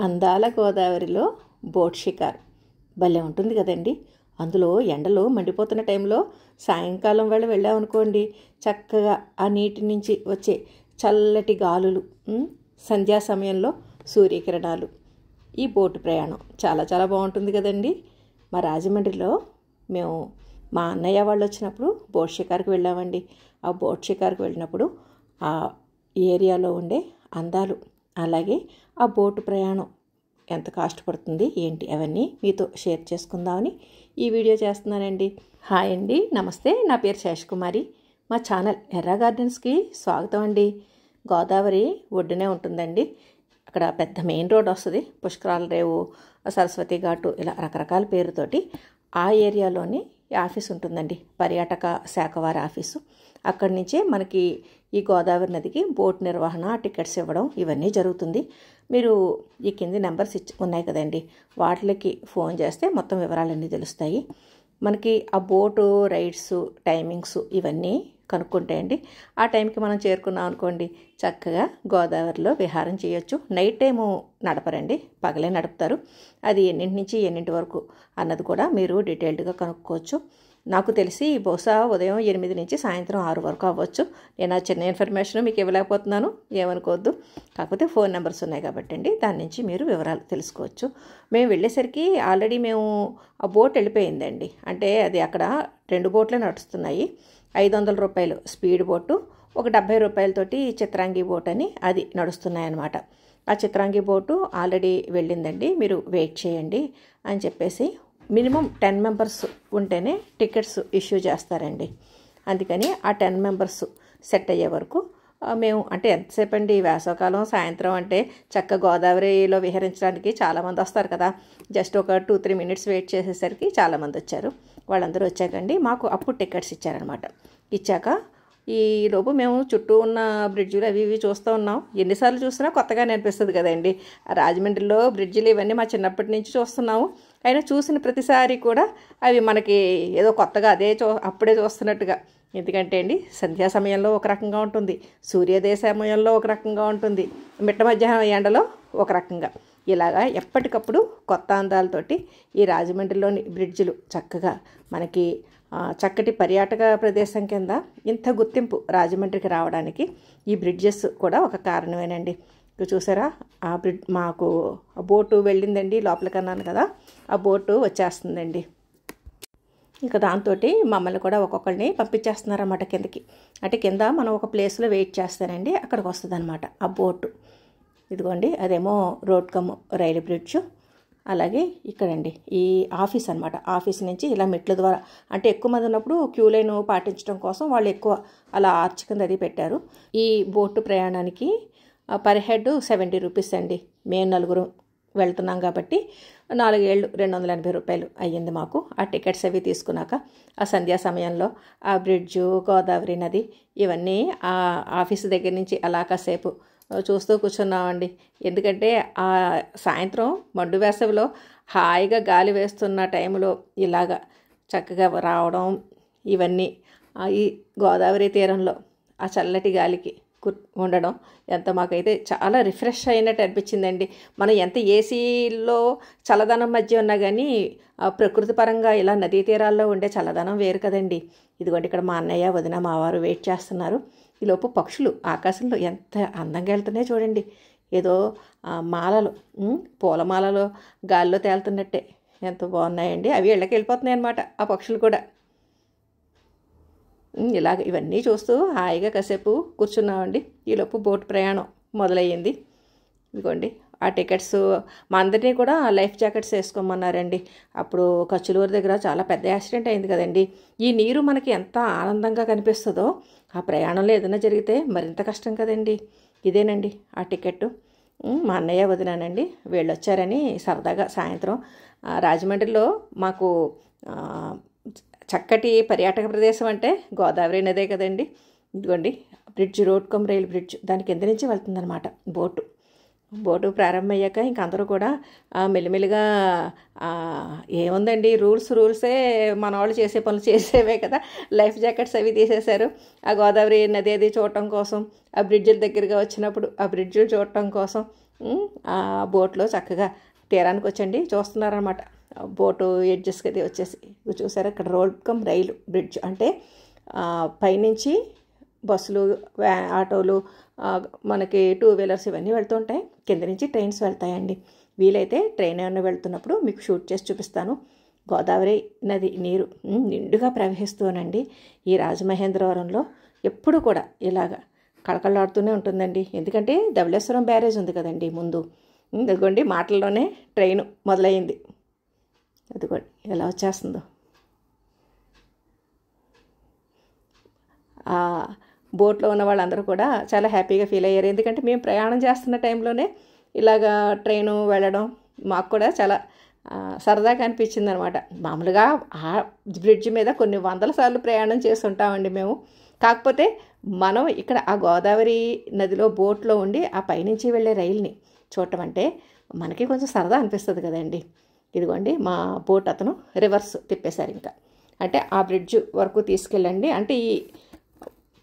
అందాల గోదావరిలో బోట్ షికార్ భలే ఉంటుంది కదండి. అందులో ఎండలు మండిపోతున్న టైంలో సాయంకాలం వేళ వెళ్ళామనుకోండి, చక్కగా ఆ నీటి నుంచి వచ్చే చల్లటి గాలులు, సంధ్యా సమయంలో సూర్యకిరణాలు, ఈ బోటు ప్రయాణం చాలా చాలా బాగుంటుంది కదండి. మా రాజమండ్రిలో మేము మా అన్నయ్య వాళ్ళు వచ్చినప్పుడు బోట్ షికార్కి వెళ్ళామండి. ఆ బోట్ షికార్కి వెళ్ళినప్పుడు ఆ ఏరియాలో ఉండే అందాలు, అలాగే ఆ బోటు ప్రయాణం ఎంత కాస్ట్ పడుతుంది ఏంటి అవన్నీ మీతో షేర్ చేసుకుందామని ఈ వీడియో చేస్తున్నానండి. హాయ్ అండి, నమస్తే. నా పేరు శేషకుమారి. మా ఛానల్ ఎర్రా గార్డెన్స్కి స్వాగతం అండి. గోదావరి ఒడ్డునే ఉంటుందండి. అక్కడ పెద్ద మెయిన్ రోడ్ వస్తుంది, పుష్కరాల రేవు, సరస్వతి ఘాటు, ఇలా రకరకాల పేరుతోటి ఆ ఏరియాలోని ఆఫీస్ ఉంటుందండి, పర్యాటక శాఖ వారి ఆఫీసు. అక్కడి నుంచే మనకి ఈ గోదావరి నదికి బోట్ నిర్వహణ, టికెట్స్ ఇవ్వడం ఇవన్నీ జరుగుతుంది. మీరు ఈ కింది నెంబర్స్ ఉన్నాయి కదండి, వాటికి ఫోన్ చేస్తే మొత్తం వివరాలన్నీ తెలుస్తాయి. మనకి ఆ బోటు రైడ్స్, టైమింగ్స్ ఇవన్నీ కనుక్కుంటే అండి, ఆ టైంకి మనం చేరుకున్నాం అనుకోండి, చక్కగా గోదావరిలో విహారం చేయొచ్చు. నైట్ టైము నడపరండి, పగలే నడుపుతారు. అది ఎన్నింటి నుంచి ఎన్నింటి వరకు అన్నది కూడా మీరు డీటెయిల్డ్గా కనుక్కోవచ్చు. నాకు తెలిసి బహుశా ఉదయం 8 నుంచి సాయంత్రం 6 వరకు అవ్వచ్చు. నేను ఆ చిన్న ఇన్ఫర్మేషన్ మీకు ఇవ్వలేకపోతున్నాను, ఏమనుకోవద్దు. కాకపోతే ఫోన్ నెంబర్స్ ఉన్నాయి కాబట్టి అండి, దాని నుంచి మీరు వివరాలు తెలుసుకోవచ్చు. మేము వెళ్ళేసరికి ఆల్రెడీ ఆ బోట్ వెళ్ళిపోయిందండి. అంటే అది అక్కడ 2 బోట్లే నడుస్తున్నాయి. 500 రూపాయలు స్పీడ్ బోటు, ఒక 70 రూపాయలతోటి చిత్రాంగి బోట్ అని అది నడుస్తున్నాయి అన్నమాట. ఆ చిత్రాంగి బోటు ఆల్రెడీ వెళ్ళిందండి, మీరు వెయిట్ చేయండి అని చెప్పేసి మినిమం 10 మెంబర్స్ ఉంటేనే టికెట్స్ ఇష్యూ చేస్తారండి. అందుకని ఆ 10 మెంబర్స్ సెట్ అయ్యే వరకు మేము, అంటే ఎంతసేపు అండి, వేసవకాలం సాయంత్రం అంటే చక్క గోదావరిలో విహరించడానికి చాలామంది వస్తారు కదా. జస్ట్ ఒక 2-3 మినిట్స్ వెయిట్ చేసేసరికి చాలామంది వచ్చారు. వాళ్ళందరూ వచ్చాకండి మాకు అప్పుడు టికెట్స్ ఇచ్చారనమాట. ఇచ్చాక ఈ లోపు మేము చుట్టూ ఉన్న బ్రిడ్జిలు అవి ఇవి చూస్తూ ఉన్నాం. ఎన్నిసార్లు చూసినా కొత్తగానే అనిపిస్తుంది కదండి. రాజమండ్రిలో బ్రిడ్జిలు ఇవన్నీ మా చిన్నప్పటి నుంచి చూస్తున్నాము. అయినా చూసిన ప్రతిసారి కూడా అవి మనకి ఏదో కొత్తగా అప్పుడే చూస్తున్నట్టుగా. ఎందుకంటే అండి, సంధ్యా సమయంలో ఒక రకంగా ఉంటుంది, సూర్యోదయ సమయంలో ఒక రకంగా ఉంటుంది, మిట్ట మధ్యాహ్నం ఎండలో ఒక రకంగా, ఇలాగా ఎప్పటికప్పుడు కొత్త అందాలతోటి ఈ రాజమండ్రిలోని బ్రిడ్జిలు చక్కగా మనకి చక్కటి పర్యాటక ప్రదేశం కింద ఇంత గుర్తింపు రాజమండ్రికి రావడానికి ఈ బ్రిడ్జెస్ కూడా ఒక కారణమేనండి. చూసారా, ఆ మాకు బోటు వెళ్ళిందండి, లోపలికి అన్నాను కదా, ఆ బోటు వచ్చేస్తుందండి. ఇంకా దాంతో మమ్మల్ని కూడా ఒక్కొక్కరిని పంపించేస్తున్నారన్నమాట కిందకి. అంటే కింద మనం ఒక ప్లేస్లో వెయిట్ చేస్తానండి, అక్కడికి వస్తుంది అనమాట ఆ బోటు. ఇదిగోండి, అదేమో రోడ్ కమ్ రైలు బ్రిడ్జ్. అలాగే ఇక్కడండి ఈ ఆఫీస్ అనమాట. ఆఫీస్ నుంచి ఇలా మెట్ల ద్వారా, అంటే ఎక్కువ మంది ఉన్నప్పుడు క్యూ లైన్ పాటించడం కోసం వాళ్ళు ఎక్కువ అలా ఆర్చ్ కింద అది పెట్టారు. ఈ బోటు ప్రయాణానికి పర్ హెడ్ 70 రూపీస్ అండి. మేము 4 వెళ్తున్నాం కాబట్టి 4 ఏళ్ళు 280 రూపాయలు అయ్యింది మాకు. ఆ టికెట్స్ అవి తీసుకున్నాక ఆ సంధ్యా సమయంలో ఆ బ్రిడ్జు, గోదావరి నది ఇవన్నీ ఆ ఆఫీస్ దగ్గర నుంచి అలా కాసేపు చూస్తూ కూర్చున్నామండి. ఎందుకంటే ఆ సాయంత్రం మండు వేసవిలో హాయిగా గాలి వేస్తున్న టైంలో ఇలాగా చక్కగా రావడం, ఇవన్నీ ఈ గోదావరి తీరంలో ఆ చల్లటి గాలికి ఉండడం ఎంత మాకైతే చాలా రిఫ్రెష్ అయినట్టు అనిపించిందండి. మనం ఎంత ఏసీలో చల్లదనం మధ్య ఉన్నా కానీ ప్రకృతి పరంగా ఇలా నదీ తీరాల్లో ఉండే చల్లదనం వేరు కదండి. ఇదిగోండి, ఇక్కడ మా అన్నయ్య, వదిన, మావారు వెయిట్ చేస్తున్నారు. ఈలోపు పక్షులు ఆకాశంలో ఎంత అందంగా వెళ్తున్నాయో చూడండి. ఏదో మాలలు, పూలమాలలో గాల్లో తేలుతున్నట్టే ఎంత బాగున్నాయండి. అవి ఇళ్ళకి వెళ్ళిపోతున్నాయి అన్నమాట ఆ పక్షులు కూడా. ఇలాగ ఇవన్నీ చూస్తూ హాయిగా కాసేపు కూర్చున్నామండి. ఈలోపు బోట్ ప్రయాణం మొదలయ్యింది. ఇదిగోండి, ఆ టికెట్స్ మా అందరినీ కూడా లైఫ్ జాకెట్స్ వేసుకోమన్నారండి. అప్పుడు కచ్చులూరు దగ్గర చాలా పెద్ద యాక్సిడెంట్ అయింది కదండి. ఈ నీరు మనకి ఎంత ఆనందంగా కనిపిస్తుందో, ఆ ప్రయాణంలో ఏదైనా జరిగితే మరింత కష్టం కదండి. ఇదేనండి ఆ టికెట్. మా అన్నయ్య, వదినానండి, వీళ్ళు వచ్చారని సరదాగా సాయంత్రం రాజమండ్రిలో మాకు చక్కటి పర్యాటక ప్రదేశం అంటే గోదావరి నదే కదండి. ఇదిగోండి bridge, road come rail bridge, దాని కింద నుంచి వెళ్తుందన్నమాట బోటు ప్రారంభమయ్యాక ఇంక అందరూ కూడా మెల్లిమెల్లిగా ఏముందండి, రూల్సే మన వాళ్ళు చేసే పనులు చేసేవే కదా. లైఫ్ జాకెట్స్ అవి తీసేశారు. ఆ గోదావరి నది అది చూడటం కోసం, ఆ బ్రిడ్జిల దగ్గరగా వచ్చినప్పుడు ఆ బ్రిడ్జిలు చూడటం కోసం ఆ బోట్లో చక్కగా తీరానికి వచ్చండి చూస్తున్నారనమాట. బోటు ఎడ్జెస్కి అది వచ్చేసి చూసారా, ఇక్కడ రోడ్ కమ్ రైలు బ్రిడ్జ్ అంటే పైనుంచి బస్సులు ఆటోలు మనకి 2 వీలర్స్ ఇవన్నీ వెళ్తుంటాయి, కింద నుంచి ట్రైన్స్ వెళ్తాయండి. వీలైతే ట్రైన్ ఏమైనా వెళ్తున్నప్పుడు మీకు షూట్ చేసి చూపిస్తాను. గోదావరి నది నీరు నిండుగా ప్రవహిస్తూనండి ఈ రాజమహేంద్రవరంలో ఎప్పుడు కూడా ఇలాగ కళకళలాడుతూనే ఉంటుందండి. ఎందుకంటే ధవళేశ్వరం బ్యారేజ్ ఉంది కదండి ముందు. అదిగోండి మాటల్లోనే ట్రైన్ మొదలైంది. అదిగోండి ఎలా వచ్చేస్తుందో. బోట్లో ఉన్న వాళ్ళందరూ కూడా చాలా హ్యాపీగా ఫీల్ అయ్యారు. ఎందుకంటే మేము ప్రయాణం చేస్తున్న టైంలోనే ఇలాగా ట్రైను వెళ్ళడం మాకు కూడా చాలా సరదాగా అనిపించింది అనమాట. మామూలుగా ఆ బ్రిడ్జ్ మీద కొన్ని వందల సార్లు ప్రయాణం చేసి ఉంటామండి మేము. కాకపోతే మనం ఇక్కడ ఆ గోదావరి నదిలో బోట్లో ఉండి ఆ పైనుంచి వెళ్ళే రైలుని చూడటం అంటే మనకి కొంచెం సరదా అనిపిస్తుంది కదండి. ఇదిగోండి మా బోట్ అతను రివర్స్ తిప్పేశారు. ఇంకా అంటే ఆ బ్రిడ్జ్ వరకు తీసుకెళ్ళండి అంటే ఈ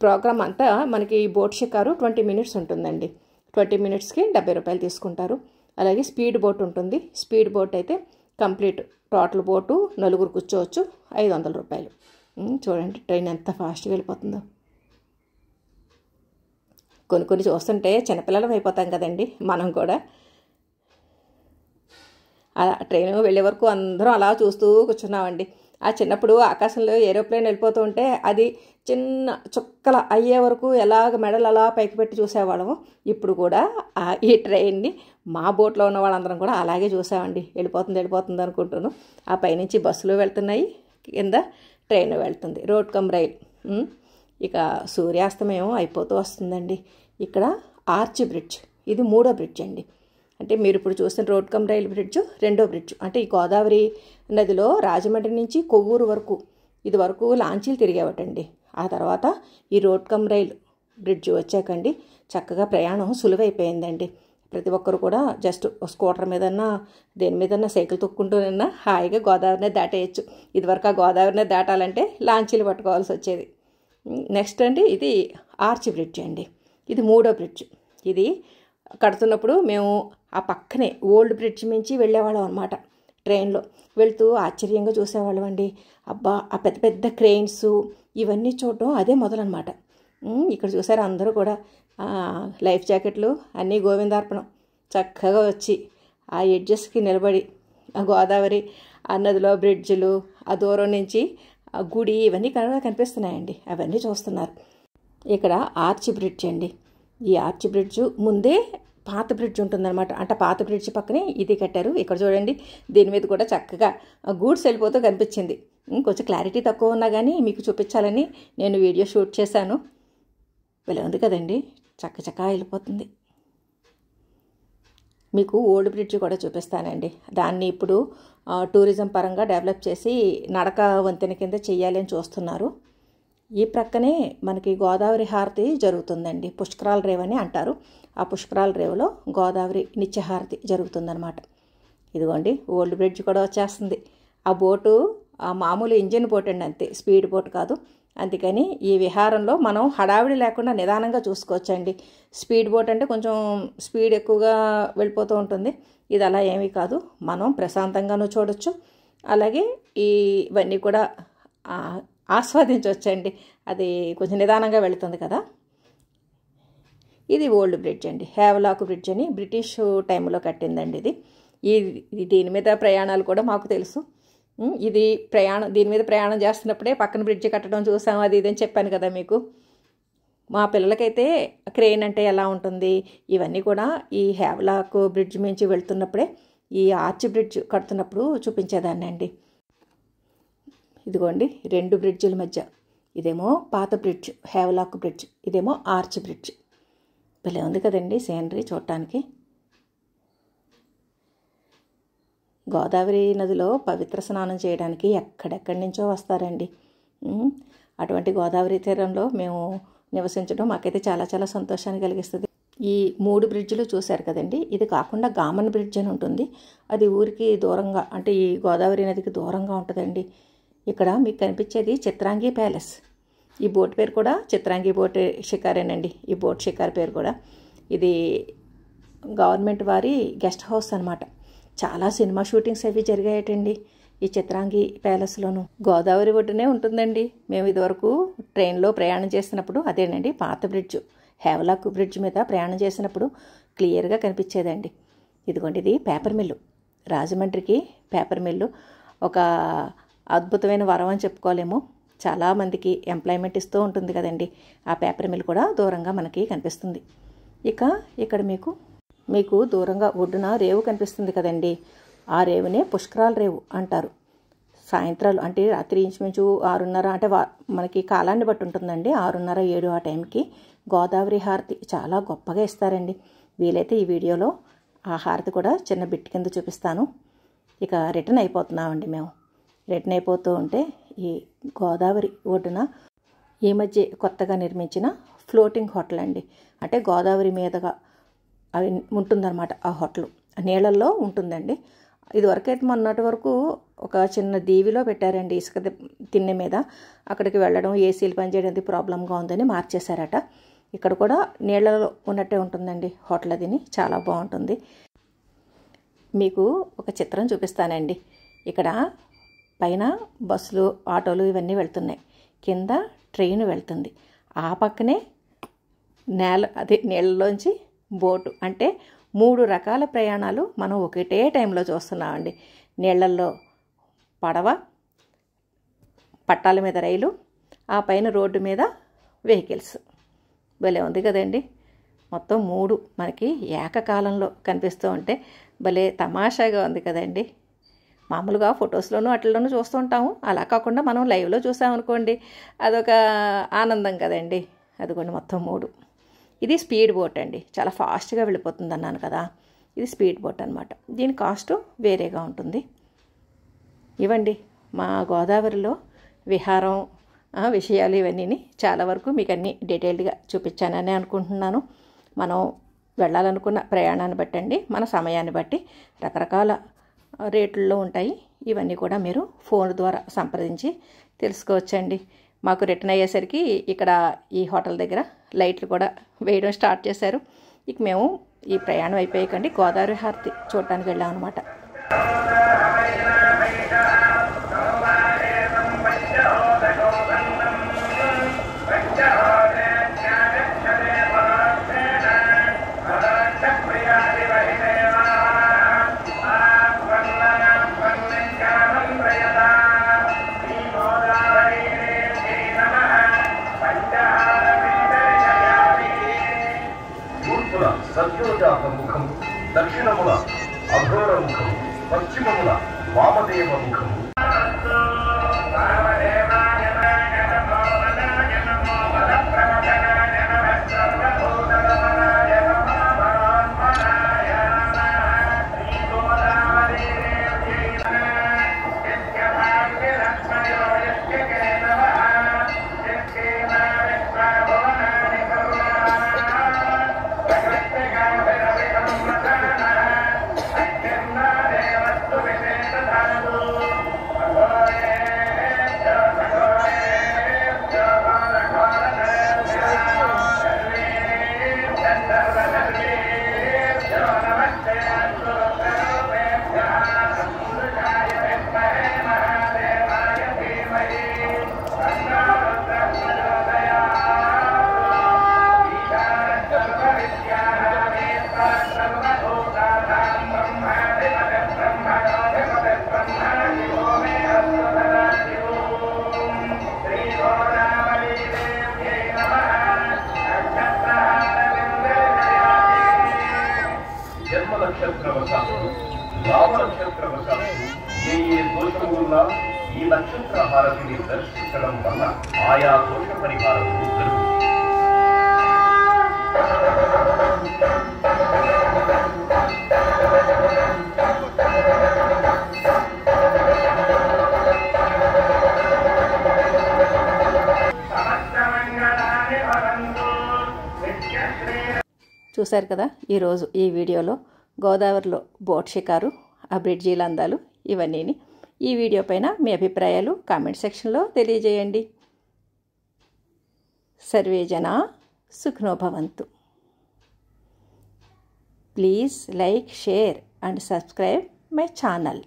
ప్రోగ్రామ్ అంతా మనకి బోట్ షికారు 20 మినిట్స్ ఉంటుందండి. 20 మినిట్స్కి 70 రూపాయలు తీసుకుంటారు. అలాగే స్పీడ్ బోట్ ఉంటుంది. స్పీడ్ బోట్ అయితే కంప్లీట్ టోటల్ బోటు 4 కూర్చోవచ్చు, 500 రూపాయలు. చూడండి ట్రైన్ ఎంత ఫాస్ట్గా వెళ్ళిపోతుందో. కొన్ని చూస్తుంటే చిన్నపిల్లలం అయిపోతాం కదండి మనం కూడా. అలా ట్రైన్ వెళ్ళే వరకు అందరం అలా చూస్తూ కూర్చున్నామండి. ఆ చిన్నప్పుడు ఆకాశంలో ఏరోప్లేన్ వెళ్ళిపోతూ ఉంటే అది చిన్న చుక్కల అయ్యే వరకు ఎలాగ మెడలు అలా పైకి పెట్టి చూసేవాళ్ళము. ఇప్పుడు కూడా ఈ ట్రైన్ని మా బోట్లో ఉన్న వాళ్ళందరం కూడా అలాగే చూసామండి. వెళ్ళిపోతుంది అనుకుంటున్నాను. ఆ పైనుంచి బస్సులు వెళ్తున్నాయి, కింద ట్రైన్ వెళ్తుంది, రోడ్ కమ్ రైల్. ఇక సూర్యాస్తమయం అయిపోతూ వస్తుందండి. ఇక్కడ ఆర్చ్ బ్రిడ్జ్, ఇది 3వ బ్రిడ్జ్ అండి. అంటే మీరు ఇప్పుడు చూసిన రోడ్ కమ్ రైల్ బ్రిడ్జ్ 2వ బ్రిడ్జ్. అంటే ఈ గోదావరి నదిలో రాజమండ్రి నుంచి కొవ్వూరు వరకు ఇది వరకు లాంచీలు తిరిగేవటండి. ఆ తర్వాత ఈ రోడ్ కమ్ రైల్ బ్రిడ్జ్ వచ్చాకండి చక్కగా ప్రయాణం సులువైపోయిందండి. ప్రతి ఒక్కరు కూడా జస్ట్ స్కూటర్ మీదన్నా దేని మీదన్నా సైకిల్ తొక్కుంటూనన్నా హాయిగా గోదావరిని దాటేయచ్చు. ఇదివరకు ఆ గోదావరిని దాటాలంటే లాంచీలు పట్టుకోవాల్సి వచ్చేది. నెక్స్ట్ అండి ఇది ఆర్చ్ బ్రిడ్జ్ అండి. ఇది 3వ బ్రిడ్జ్. ఇది కడుతున్నప్పుడు మేము ఆ పక్కనే ఓల్డ్ బ్రిడ్జ్ మించి వెళ్ళేవాళ్ళం అనమాట. ట్రైన్లో వెళ్తూ ఆశ్చర్యంగా చూసేవాళ్ళం అండి. అబ్బా ఆ పెద్ద పెద్ద క్రెయిన్స్ ఇవన్నీ చూడటం అదే మొదలనమాట. ఇక్కడ చూసారు అందరూ కూడా లైఫ్ జాకెట్లు అన్నీ గోవిందార్పణం చక్కగా వచ్చి ఆ ఎడ్జెస్కి నిలబడి ఆ గోదావరి ఆ నదిలో బ్రిడ్జ్లు ఆ దూరం నుంచి ఆ గుడి ఇవన్నీ కనిపిస్తున్నాయండి. అవన్నీ చూస్తున్నారు. ఇక్కడ ఆర్చ్ బ్రిడ్జ్ అండి. ఈ ఆర్చ్ బ్రిడ్జ్ ముందే పాత బ్రిడ్జ్ ఉంటుందన్నమాట. అంటే పాత బ్రిడ్జ్ పక్కనే ఇది కట్టారు. ఇక్కడ చూడండి దీని మీద కూడా చక్కగా గూడ్స్ వెళ్ళిపోతూ కనిపించింది. కొంచెం క్లారిటీ తక్కువ ఉన్నా కానీ మీకు చూపించాలని నేను వీడియో షూట్ చేశాను. వెళ్ళి ఉంది కదండి, చక్కచక్క వెళ్ళిపోతుంది. మీకు ఓల్డ్ బ్రిడ్జ్ కూడా చూపిస్తానండి. దాన్ని ఇప్పుడు టూరిజం పరంగా డెవలప్ చేసి నడక వంతెన కింద చెయ్యాలి అని చూస్తున్నారు. ఈ ప్రక్కనే మనకి గోదావరి హారతి జరుగుతుందండి. పుష్కరాల రేవ్ అని అంటారు. ఆ పుష్కరాల రేవులో గోదావరి నిత్యహారతి జరుగుతుందన్నమాట. ఇదిగోండి ఓల్డ్ బ్రిడ్జ్ కూడా వచ్చేస్తుంది. ఆ బోటు ఆ మామూలు ఇంజిన్ బోట్ అండి, అంతే, స్పీడ్ బోట్ కాదు. అందుకని ఈ విహారంలో మనం హడావిడి లేకుండా నిదానంగా చూసుకోవచ్చండి. స్పీడ్ బోట్ అంటే కొంచెం స్పీడ్ ఎక్కువగా వెళ్ళిపోతూ ఉంటుంది. ఇది అలా ఏమీ కాదు, మనం ప్రశాంతంగానూ చూడొచ్చు. అలాగే ఇవన్నీ కూడా ఆస్వాదించవచ్చండి. అది కొంచెం నిదానంగా వెళుతుంది కదా. ఇది ఓల్డ్ బ్రిడ్జ్ అండి. హ్యావ్లాక్ బ్రిడ్జ్ అని బ్రిటిష్ టైంలో కట్టిందండి ఇది. దీని మీద ప్రయాణాలు కూడా మాకు తెలుసు. దీని మీద ప్రయాణం చేస్తున్నప్పుడే పక్కన బ్రిడ్జ్ కట్టడం చూసాము, అది ఇదని చెప్పాను కదా మీకు. మా పిల్లలకైతే క్రెయిన్ అంటే ఎలా ఉంటుంది ఇవన్నీ కూడా ఈ హ్యావ్లాక్ బ్రిడ్జ్ మించి వెళ్తున్నప్పుడే ఈ ఆర్చ్ బ్రిడ్జ్ కడుతున్నప్పుడు చూపించేదాన్ని అండి. ఇదిగోండి 2 బ్రిడ్జిల మధ్య ఇదేమో పాత బ్రిడ్జ్ హ్యావ్లాక్ బ్రిడ్జ్, ఇదేమో ఆర్చ్ బ్రిడ్జ్. భలే ఉంది కదండి సీనరీ చూడటానికి. గోదావరి నదిలో పవిత్ర స్నానం చేయడానికి ఎక్కడెక్కడి నుంచో వస్తారండి. అటువంటి గోదావరి తీరంలో మేము నివసించడం మాకైతే చాలా చాలా సంతోషాన్ని కలిగిస్తుంది. ఈ 3 బ్రిడ్జిలు చూశారు కదండి. ఇది కాకుండా గామన్ బ్రిడ్జ్ అని ఉంటుంది. అది ఊరికి దూరంగా అంటే ఈ గోదావరి నదికి దూరంగా ఉంటుందండి. ఇక్కడ మీకు కనిపించేది చిత్రాంగి ప్యాలెస్. ఈ బోట్ పేరు కూడా చిత్రాంగి బోట్ షికారేనండి. ఈ బోట్ షికార్ పేరు కూడా ఇది గవర్నమెంట్ వారి గెస్ట్ హౌస్ అనమాట. చాలా సినిమా షూటింగ్స్ అవి జరిగాయటండి ఈ చిత్రాంగి ప్యాలెస్లోను. గోదావరి ఒడ్డునే ఉంటుందండి. మేము ఇదివరకు ట్రైన్లో ప్రయాణం చేసినప్పుడు అదేనండి పాత బ్రిడ్జ్, హేవలాక్ బ్రిడ్జ్ మీద ప్రయాణం చేసినప్పుడు క్లియర్గా కనిపించేదండి. ఇదిగోండి ఇది పేపర్ మిల్లు. రాజమండ్రికి పేపర్ మిల్లు ఒక అద్భుతమైన వరం అని చెప్పుకోలేము. చాలామందికి ఎంప్లాయ్మెంట్ ఇస్తూ ఉంటుంది కదండి. ఆ పేపర్ మిల్ కూడా దూరంగా మనకి కనిపిస్తుంది. ఇక ఇక్కడ మీకు దూరంగా ఒడ్డున రేవు కనిపిస్తుంది కదండి. ఆ రేవునే పుష్కరాల రేవు అంటారు. సాయంత్రాలు అంటే రాత్రి ఇంచుమించు 6:30 అంటే మనకి కాలాన్ని బట్టి ఉంటుందండి. 6:30, 7 ఆ టైంకి గోదావరి హారతి చాలా గొప్పగా ఇస్తారండి. వీలైతే ఈ వీడియోలో ఆ హారతి కూడా చిన్న బిట్ కింద చూపిస్తాను. ఇక రిటర్న్ అయిపోతున్నామండి మేము. రిటర్న్ అయిపోతూ ఉంటే ఈ గోదావరి ఒడ్డున ఈ మధ్య కొత్తగా నిర్మించిన ఫ్లోటింగ్ హోటల్ అండి. అంటే గోదావరి మీదగా అవి ఉంటుందన్నమాట. ఆ హోటల్ నీళ్ళల్లో ఉంటుందండి. ఇదివరకైతే మొన్నటి వరకు ఒక చిన్న దీవిలో పెట్టారండి ఇసుక తిన్నె మీద. అక్కడికి వెళ్ళడం ఏసీలు పనిచేయడానికి ప్రాబ్లంగా ఉందని మార్చేశారట. ఇక్కడ కూడా నీళ్ళలో ఉన్నట్టే ఉంటుందండి హోటల్. అదిని చాలా బాగుంటుంది. మీకు ఒక చిత్రం చూపిస్తానండి. ఇక్కడ పైన బస్సులు, ఆటోలు ఇవన్నీ వెళ్తున్నాయి. కింద ట్రైన్ వెళ్తుంది. ఆ పక్కనే నీళ్ళలోంచి బోటు. అంటే 3 రకాల ప్రయాణాలు మనం ఒకటే టైంలో చూస్తున్నామండి. నీళ్ళల్లో పడవ, పట్టాల మీద రైలు, ఆ పైన రోడ్డు మీద వెహికల్స్. భలే ఉంది కదండి. మొత్తం 3 మనకి ఏకకాలంలో కనిపిస్తూ ఉంటే భలే తమాషాగా ఉంది కదండి. మామూలుగా ఫొటోస్లోనూ అట్లలోనూ చూస్తూ ఉంటాము. అలా కాకుండా మనం లైవ్లో చూసామనుకోండి అదొక ఆనందం కదండి. అదిగోండి మొత్తం 3. ఇది స్పీడ్ బోట్ అండి. చాలా ఫాస్ట్గా వెళ్ళిపోతుంది అన్నాను కదా. ఇది స్పీడ్ బోట్ అనమాట. దీని కాస్ట్ వేరేగా ఉంటుంది. ఇవ్వండి మా గోదావరిలో విహారం విషయాలు ఇవన్నీ చాలా వరకు మీకు అన్నీ డీటెయిల్డ్గా చూపించానని అనుకుంటున్నాను. మనం వెళ్ళాలనుకున్న ప్రయాణాన్ని బట్టండి, మన సమయాన్ని బట్టి రకరకాల రేట్లలో ఉంటాయి. ఇవన్నీ కూడా మీరు ఫోన్ ద్వారా సంప్రదించి తెలుసుకోవచ్చండి. మాకు రిటర్న్ అయ్యేసరికి ఇక్కడ ఈ హోటల్ దగ్గర లైట్లు కూడా వేయడం స్టార్ట్ చేశారు. ఇక మేము ఈ ప్రయాణం అయిపోయాకండి గోదావరి హారతి చూడటానికి వెళ్ళాం అనమాట. సత్యోజాత ముఖం, దక్షిణముల అఘోర ముఖం, పశ్చిమముల వామదేవ ముఖం. ఏ దోషము ఉన్నా ఈ నక్షత్ర హారతిని దర్శించడం వల్ల ఆయా దోష పరిహారం జరుగుతుంది. చూశారు కదా ఈరోజు ఈ వీడియోలో గోదావరిలో బోట్ షికారు, ఆ బ్రిడ్జీల అందాలు ఇవన్నీని. ఈ వీడియో పైన మీ అభిప్రాయాలు కామెంట్ సెక్షన్లో తెలియజేయండి. సర్వే జనా సుఖినో భవంతు. Please like, share and subscribe my channel.